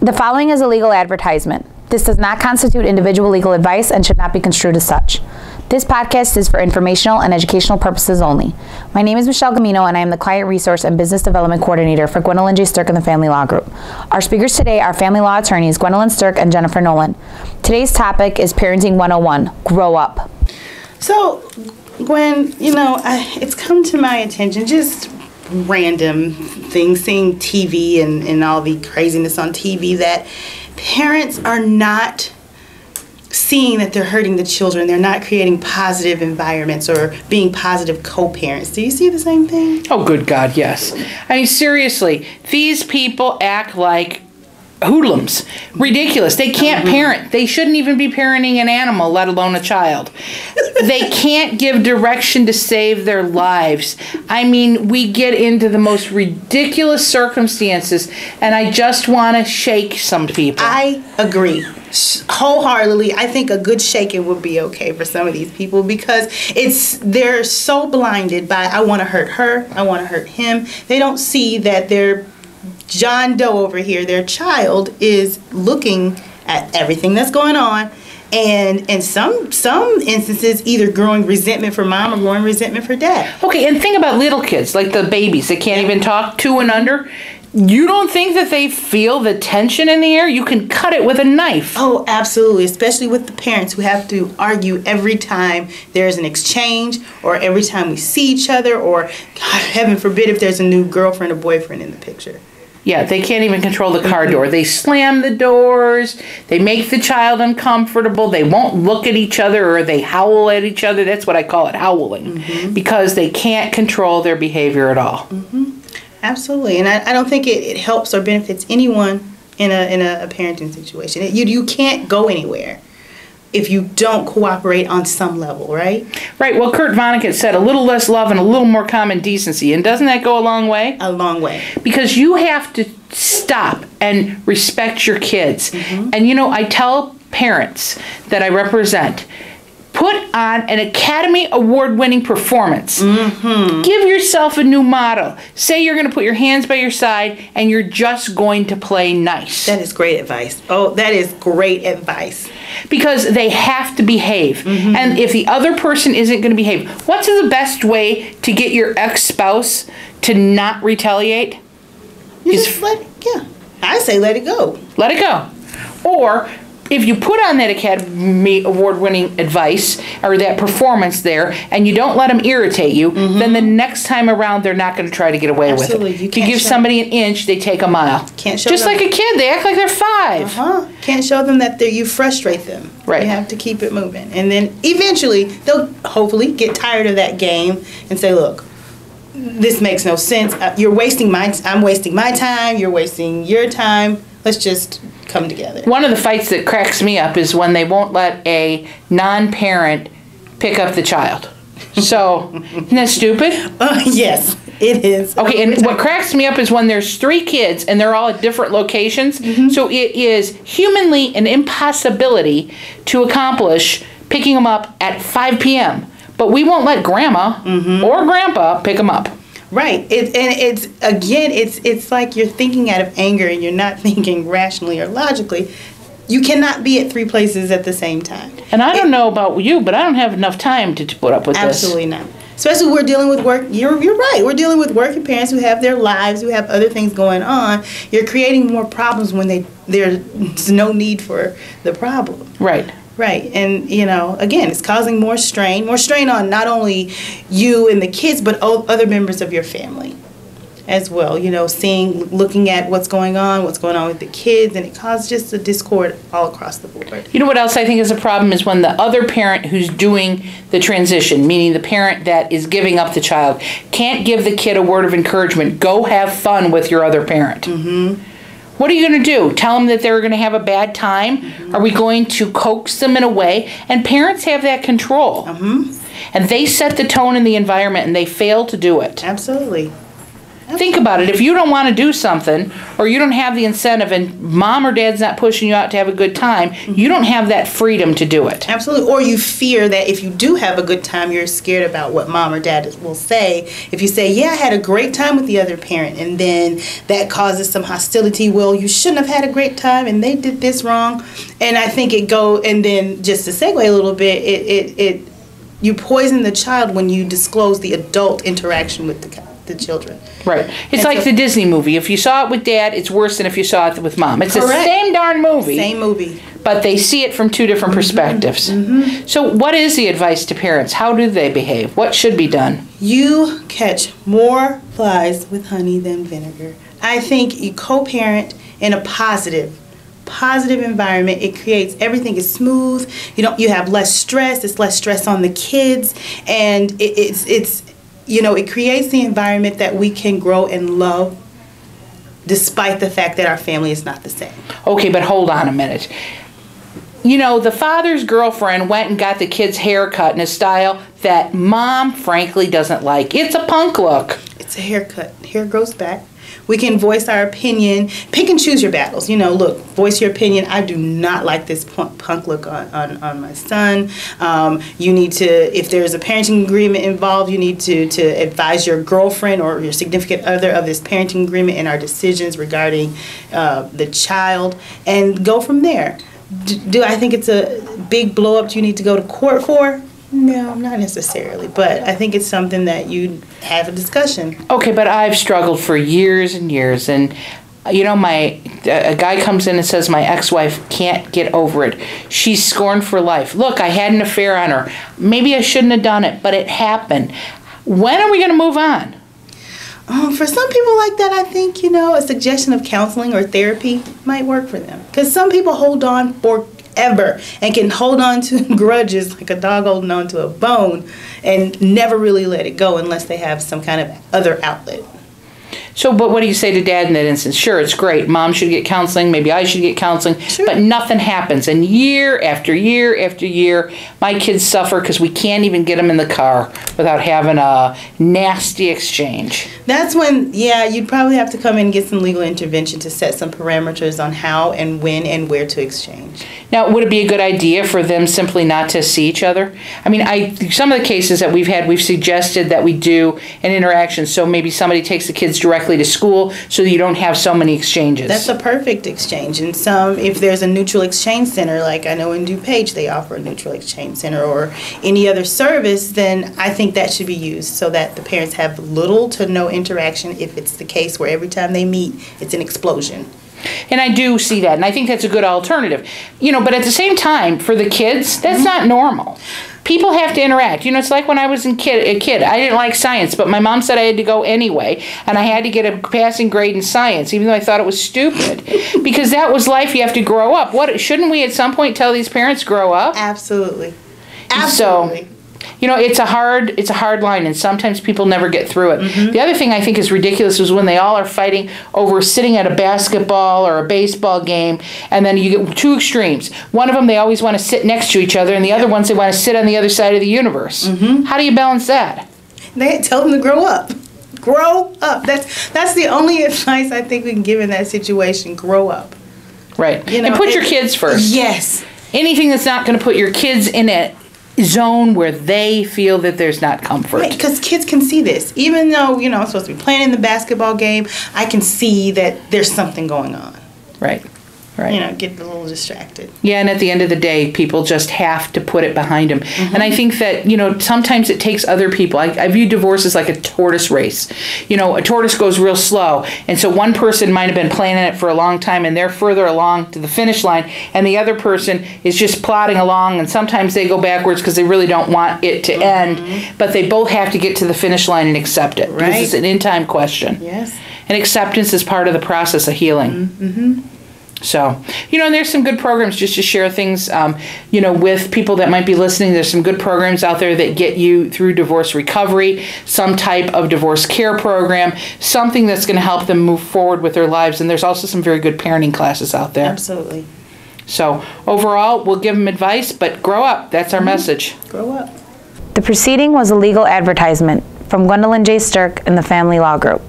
The following is a legal advertisement. This does not constitute individual legal advice and should not be construed as such. This podcast is for informational and educational purposes only. My name is Michelle Gamino, and I am the Client Resource and Business Development Coordinator for Gwendolyn J. Stirk and the Family Law Group. Our speakers today are family law attorneys Gwendolyn Stirk and Jennifer Nolan. Today's topic is Parenting 101, Grow Up. So, Gwen, it's come to my attention, just random things, seeing TV and all the craziness on TV, that parents are not seeing that they're hurting the children. They're not creating positive environments or being positive co-parents. Do you see the same thing? Oh, good God, yes. I mean, seriously, these people act like hoodlums. Ridiculous. They can't parent. They shouldn't even be parenting an animal, let alone a child. They can't give direction to save their lives. I mean, we get into the most ridiculous circumstances, and I just want to shake some people. I agree wholeheartedly. I think a good shaking would be okay for some of these people, because they're so blinded by, I want to hurt her, I want to hurt him. They don't see that they're John Doe over here, their child, is looking at everything that's going on, and in some instances either growing resentment for mom or growing resentment for dad. Okay, and think about little kids, like the babies that can't even talk, 2 and under. You don't think that they feel the tension in the air? You can cut it with a knife. Oh, absolutely, especially with the parents who have to argue every time there's an exchange, or every time we see each other, or God, heaven forbid if there's a new girlfriend or boyfriend in the picture. Yeah, they can't even control the car door. They slam the doors. They make the child uncomfortable. They won't look at each other, or they howl at each other. That's what I call it, howling, because they can't control their behavior at all. Absolutely, and I don't think it helps or benefits anyone in a parenting situation. You can't go anywhere if you don't cooperate on some level, right? Right. Well, Kurt Vonnegut said a little less love and a little more common decency. And doesn't that go a long way? A long way. Because you have to stop and respect your kids. And, I tell parents that I represent, put on an Academy Award-winning performance. Give yourself a new motto. Say you're going to put your hands by your side and you're just going to play nice. That is great advice. Oh, that is great advice. Because they have to behave. And if the other person isn't going to behave, what's the best way to get your ex-spouse to not retaliate? I say let it go. Let it go. Or if you put on that Academy Award-winning advice or that performance there, and you don't let them irritate you, then the next time around they're not going to try to get away with it. If you give somebody an inch, they take a mile. Can't show Just them. Like a kid, they act like they're 5. Can't show them that you frustrate them. Right. You have to keep it moving, and then eventually they'll hopefully get tired of that game and say, "Look, this makes no sense. I'm wasting my time. You're wasting your time. Let's just come together." One of the fights that cracks me up is when they won't let a non-parent pick up the child. So, isn't that stupid? Yes, it is. Okay, and what cracks me up is when there's 3 kids and they're all at different locations. So it is humanly an impossibility to accomplish picking them up at 5 p.m. But we won't let grandma or grandpa pick them up. Right. It's like you're thinking out of anger and you're not thinking rationally or logically. You cannot be at 3 places at the same time. And I don't know about you, but I don't have enough time to put up with this. Absolutely not. Especially we're dealing with work. You're right. We're dealing with working parents who have their lives, who have other things going on. You're creating more problems when there's no need for the problem. Right. Right, and again, it's causing more strain on not only you and the kids, but other members of your family as well. Looking at what's going on with the kids, and it causes just a discord all across the board. You know what else I think is a problem is when the other parent who's doing the transition, meaning the parent that is giving up the child, can't give the kid a word of encouragement. Go have fun with your other parent. What are you going to do? Tell them that they're going to have a bad time? Are we going to coax them in a way? And parents have that control. And they set the tone in the environment, and they fail to do it. Absolutely. Think about it. If you don't want to do something, or you don't have the incentive, and mom or dad's not pushing you out to have a good time, you don't have that freedom to do it. Absolutely. Or you fear that if you do have a good time, you're scared about what mom or dad will say. If you say, yeah, I had a great time with the other parent, and then that causes some hostility, well, you shouldn't have had a great time, and they did this wrong. And I think and then just to segue a little bit, you poison the child when you disclose the adult interaction with the children. Right. It's like the Disney movie. If you saw it with dad, it's worse than if you saw it with mom. It's the same darn movie. Same movie. But they see it from two different perspectives. So what is the advice to parents? How do they behave? What should be done? You catch more flies with honey than vinegar. I think you co-parent in a positive environment. It creates, everything is smooth. You have less stress. It's less stress on the kids, and it creates the environment that we can grow and love, despite the fact that our family is not the same. Okay, but hold on a minute. The father's girlfriend went and got the kid's hair cut in a style that mom, frankly, doesn't like. It's a punk look. It's a haircut. Hair grows back. We can voice our opinion. Pick and choose your battles. Look, voice your opinion. I do not like this punk look on my son. You need to, if there's a parenting agreement involved, you need to advise your girlfriend or your significant other of this parenting agreement and our decisions regarding the child, and go from there. Do I think it's a big blow up you need to go to court for? No, not necessarily, but I think it's something that you have a discussion. Okay, but I've struggled for years and years, and a guy comes in and says my ex-wife can't get over it. She's scorned for life. Look, I had an affair on her. Maybe I shouldn't have done it, but it happened. When are we going to move on? For some people like that, I think, a suggestion of counseling or therapy might work for them. Because some people hold on forever and can hold on to grudges like a dog holding on to a bone and never really let it go unless they have some kind of other outlet. So, but what do you say to dad in that instance? Sure, it's great. Mom should get counseling. Maybe I should get counseling. Sure. But nothing happens. And year after year after year, my kids suffer because we can't even get them in the car without having a nasty exchange. That's when, you'd probably have to come in and get some legal intervention to set some parameters on how and when and where to exchange. Now, would it be a good idea for them simply not to see each other? I mean, some of the cases that we've had, we've suggested that we do an interaction. So maybe somebody takes the kids directly to school so that you don't have so many exchanges. That's a perfect exchange. And if there's a neutral exchange center, like I know in DuPage they offer a neutral exchange center, or any other service, then I think that should be used so that the parents have little to no interaction if it's the case where every time they meet it's an explosion. And I do see that, and I think that's a good alternative. But at the same time, for the kids, that's not normal. People have to interact. It's like when I was a kid. I didn't like science, but my mom said I had to go anyway, and I had to get a passing grade in science, even though I thought it was stupid. Because that was life. You have to grow up. Shouldn't we at some point tell these parents grow up? Absolutely. Absolutely. So, it's a hard line, and sometimes people never get through it. The other thing I think is ridiculous is when they all are fighting over sitting at a basketball or a baseball game, and then you get two extremes. One of them, they always want to sit next to each other, and the other ones, they want to sit on the other side of the universe. How do you balance that? They tell them to grow up. Grow up. That's the only advice I think we can give in that situation. Grow up. Right. And put your kids first. Yes. Anything that's not going to put your kids in a zone where they feel that there's not comfort. Right, because kids can see this. Even though, I'm supposed to be playing in the basketball game, I can see that there's something going on. Right. Get a little distracted. Yeah, and at the end of the day, people just have to put it behind them. And I think that, sometimes it takes other people. I view divorce as like a tortoise race. A tortoise goes real slow. And so one person might have been planning it for a long time, and they're further along to the finish line, and the other person is just plodding along, and sometimes they go backwards because they really don't want it to end. But they both have to get to the finish line and accept it. Right. Because it's an in-time question. Yes. And acceptance is part of the process of healing. So, and there's some good programs just to share things, with people that might be listening. There's some good programs out there that get you through divorce recovery, some type of divorce care program, something that's going to help them move forward with their lives. And there's also some very good parenting classes out there. Absolutely. So, overall, we'll give them advice, but grow up. That's our message. Grow up. The proceeding was a legal advertisement from Gwendolyn J. Stirk and the Family Law Group.